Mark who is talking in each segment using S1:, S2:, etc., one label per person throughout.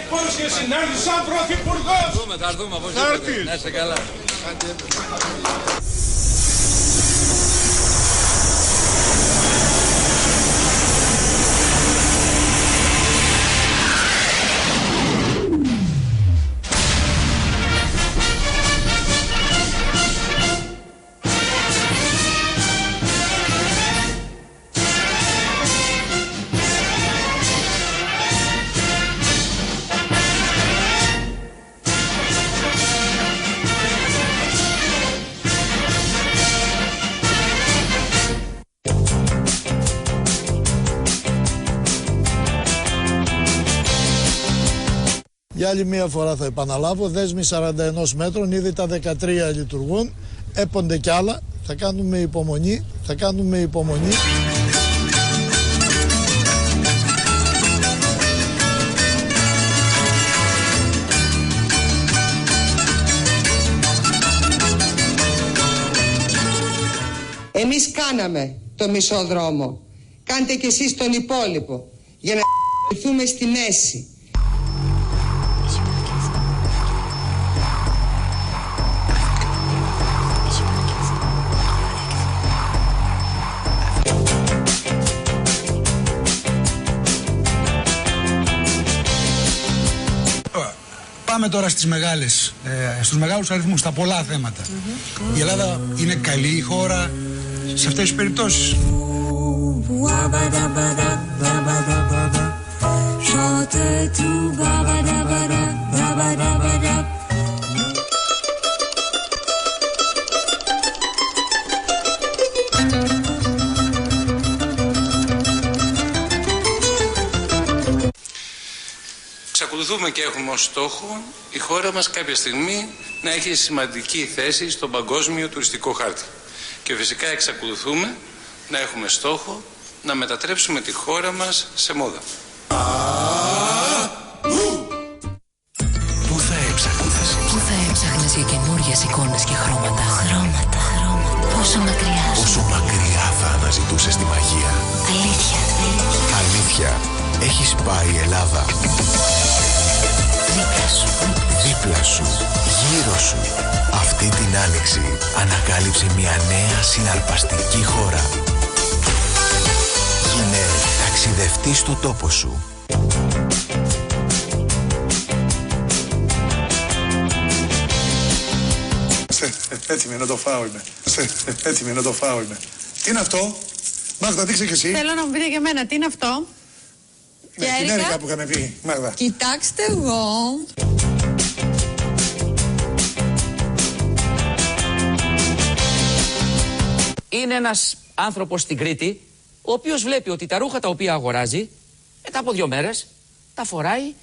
S1: υπόσχεση να έρθει σαν πρωθυπουργός.
S2: Θα έρθουμε οπωσδήποτε. Να είστε καλά.
S3: Για άλλη μία φορά θα επαναλάβω, δέσμοι 41 μέτρων, ήδη τα 13 λειτουργούν, έπονται κι άλλα, θα κάνουμε υπομονή,
S4: Εμείς κάναμε το μισό δρόμο, κάντε κι εσείς τον υπόλοιπο, για να βρεθούμε στη μέση.
S5: Πάμε τώρα στους μεγάλους αριθμούς, στα πολλά θέματα. Η Ελλάδα είναι καλή χώρα σε αυτές τις περιπτώσεις.
S6: Εξακολουθούμε και έχουμε ως στόχο η χώρα μας κάποια στιγμή να έχει σημαντική θέση στον παγκόσμιο τουριστικό χάρτη. Και φυσικά εξακολουθούμε να έχουμε στόχο να μετατρέψουμε τη χώρα μας σε μόδα.
S7: Πού θα έψαχνες εσύ?
S8: Πού θα έψαχνες για καινούριες εικόνες και χρώματα? Χρώματα. Πόσο μακριά?
S7: Πόσο μακριά θα αναζητούσες τη μαγεία?
S8: Αλήθεια.
S7: Αλήθεια. Έχεις πάει η Ελλάδα. Δίπλα σου, γύρω σου. Αυτή την άνοιξη ανακάλυψε μια νέα συναρπαστική χώρα. Γίνε ταξιδευτής στο τόπο σου.
S5: Έτοιμη να το φάω είμαι. Έτοιμη να το φάω είμαι. Τι είναι αυτό? Μάγδα, δείξε και εσύ.
S9: Θέλω να μου πείτε και εμένα, τι είναι αυτό?
S5: Ναι, την Έρικα που είχαμε πει, Μάγδα.
S9: Κοιτάξτε εγώ.
S2: Είναι ένας άνθρωπος στην Κρήτη, ο οποίος βλέπει ότι τα ρούχα τα οποία αγοράζει, μετά από 2 μέρες, τα φοράει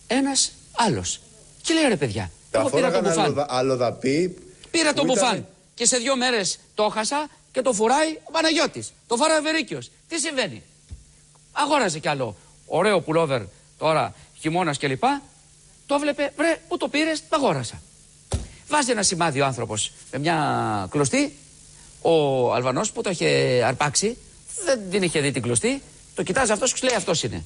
S2: ένας άλλος. Και λέει, ρε παιδιά, εγώ πήρα το μπουφάν. Πήρα το μπουφάν και σε 2 μέρες το έχασα και το φοράει ο Παναγιώτης. Το φοράει ο Βερίκιος. Τι συμβαίνει? Αγόραζε κι άλλο ωραίο πουλόβερ τώρα, χειμώνας κλπ. Το βλέπε, βρε, πού το πήρες? Το αγόρασα. Βάζει ένα σημάδι ο άνθρωπος με μια κλωστή. Ο Αλβανός που το είχε αρπάξει δεν την είχε δει την κλωστή. Το κοιτάζει αυτός και λέει, αυτός είναι.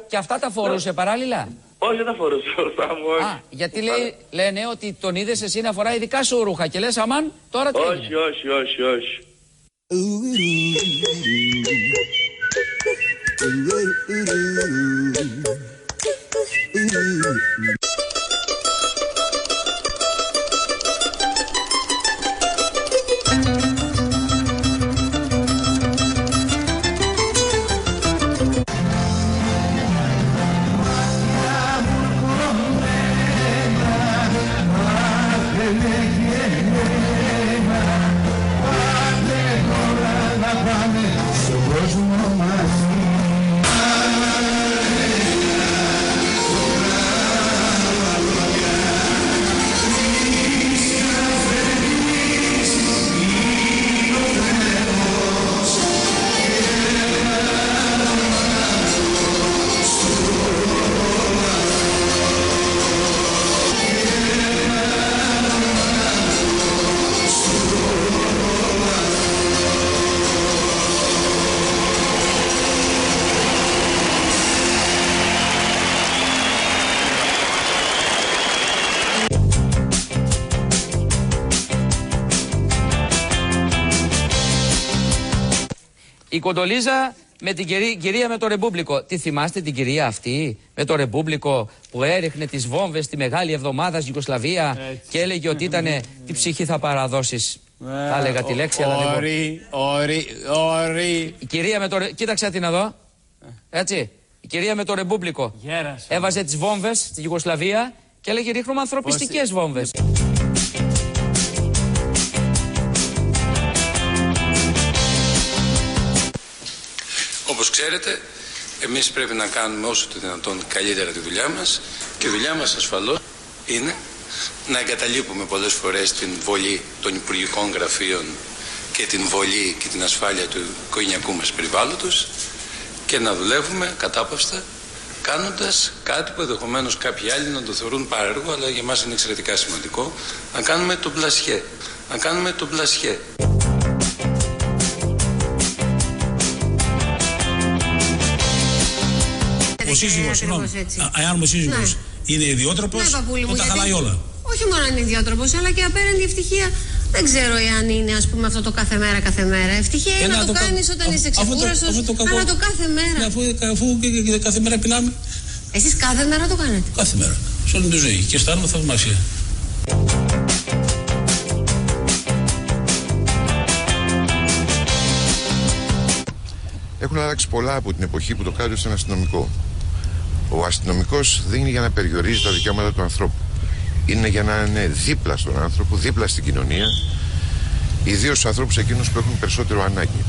S2: Και αυτά τα φορούσε παράλληλα?
S10: Όχι, δεν τα φορούσε μπροστά μου, όχι.
S2: Α, γιατί λένε ότι τον είδες εσύ να φοράει δικά σου ρούχα και λες, αμάν, τώρα τι έγινε?
S10: Όχι.
S2: Η Κοντολίζα με την κυρία με το ρεμπούμπλικο. Τι θυμάστε την κυρία αυτή με το ρεμπούμπλικο που έριχνε τις βόμβες τη Μεγάλη Εβδομάδα στην Ιουγκοσλαβία και έλεγε ότι ήτανε τι ψυχή θα παραδώσεις. Θα έλεγα τη λέξη, αλλά δεν μπορεί. Η κυρία με το κοίταξε την εδώ. Έτσι. Η κυρία με το ρεμπούμπλικο έβαζε τις βόμβες στη Ιουγκοσλαβία και έλεγε ρίχνουμε ανθρωπιστικές βόμβες.
S6: Όπως ξέρετε, εμείς πρέπει να κάνουμε όσο το δυνατόν καλύτερα τη δουλειά μας και η δουλειά μας ασφαλώς είναι να εγκαταλείπουμε πολλές φορές την βολή των υπουργικών γραφείων και την βολή και την ασφάλεια του οικογενειακού μας περιβάλλοντος και να δουλεύουμε κατάπαυστα κάνοντας κάτι που ενδεχομένως κάποιοι άλλοι να το θεωρούν παρέργο, αλλά για μας είναι εξαιρετικά σημαντικό, να κάνουμε τον πλασιέ. Να κάνουμε τον πλασιέ.
S11: Ο σύζυγος, συγγνώμη, αν ο σύζυγος είναι ιδιότροπος, τότε χαλάει όλα.
S9: Όχι μόνο είναι ιδιότροπος, αλλά και απέραντη ευτυχία. Δεν ξέρω εάν είναι, ας πούμε, αυτό το κάθε μέρα, κάθε μέρα. Ευτυχία είναι να το κάνεις όταν είσαι ξεκούραστος, αλλά το κάθε μέρα.
S11: Αφού και κάθε μέρα πεινάμε.
S9: Εσείς κάθε μέρα το κάνετε?
S11: Κάθε μέρα, σε όλη τη ζωή και αισθάνομαι θαυμάσια.
S12: Έχουν αλλάξει πολλά από την εποχή που το κράτος ήταν αστυνομικό. Ο αστυνομικός δεν είναι για να περιορίζει τα δικαιώματα του ανθρώπου. Είναι για να είναι δίπλα στον άνθρωπο, δίπλα στην κοινωνία, ιδίως στους ανθρώπους εκείνους που έχουν περισσότερο ανάγκη.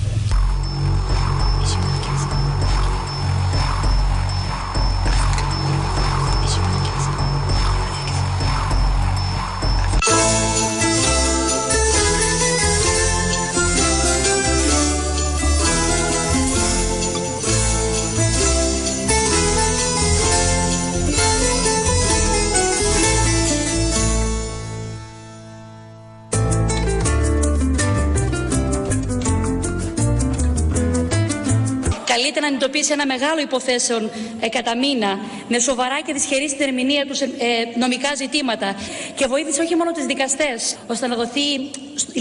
S13: Καλείται να αντιμετωπίσει ένα μεγάλο υποθέσεων κατά μήνα με σοβαρά και δυσχερή στην ερμηνεία του νομικά ζητήματα και βοήθησε όχι μόνο τους δικαστές ώστε να δοθεί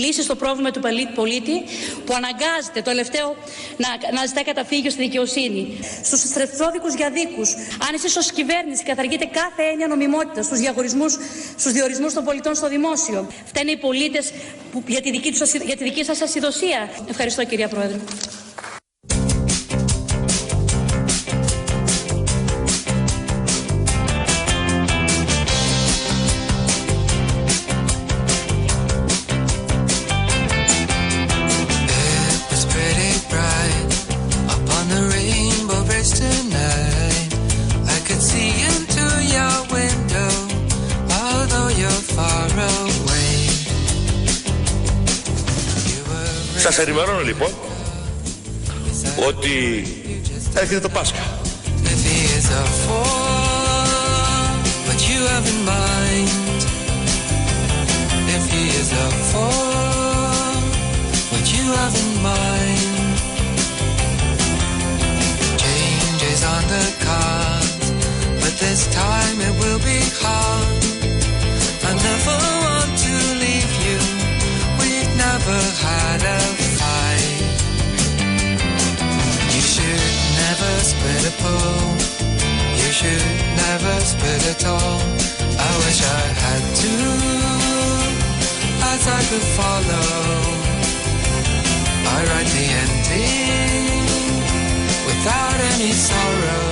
S13: λύση στο πρόβλημα του πολίτη που αναγκάζεται το τελευταίο να ζητάει καταφύγιο στη δικαιοσύνη. Στους στρεψόδικους διαδίκους, αν εσείς ως κυβέρνηση καταργείτε κάθε έννοια νομιμότητας στους διορισμούς των πολιτών στο δημόσιο, φταίνε οι πολίτες για τη δική σας ασυδοσία. Ευχαριστώ, κυρία Πρόεδρε.
S14: Σας ενημερώνω λοιπόν ότι έρχεται το Πάσχα.
S15: Had a fight. You should never split a pool. You should never split at all. I wish I had to, as I could follow. I write the ending without any sorrow.